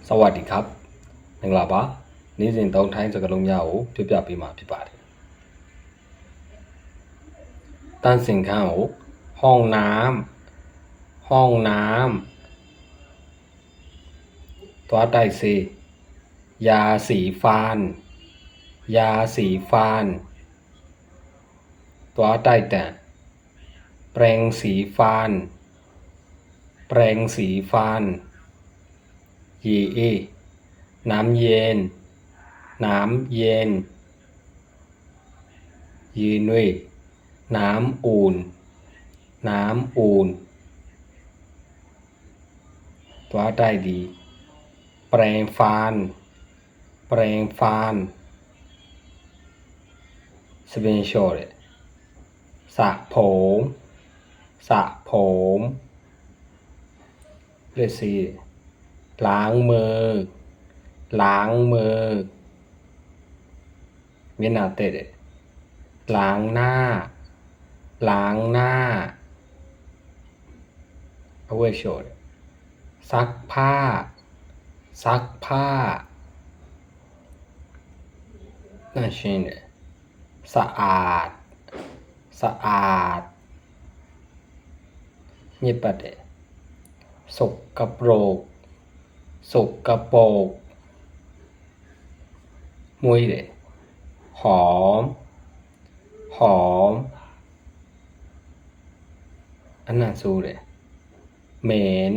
สวัสดีครับမင်္ဂလာပါနေ့စဉ်သုံးထိုင်းစကားလုံးများကိုပြောပြပေးမှာဖြစ်ပါတယ်တန့်စင်ခန်းကိုห้องน้ำသွားတိုက်ဆေးยาสีฟันသွားတိုက်တန်แปรงสีฟันยีเอน้ำเย็นยีนวยน้ำอุ่นသွားတိုက်ดีแปรงฟันสเปนชอร์สระผมเลซีล้างมือเมียนาเตะล้างหน้าเอาไว้โชว์ซักผ้าน่าชินเลยสะอาดนี่ปะเดสกปรกมุ้ยเลยหอมอันนั้นสู้เลยเหม็น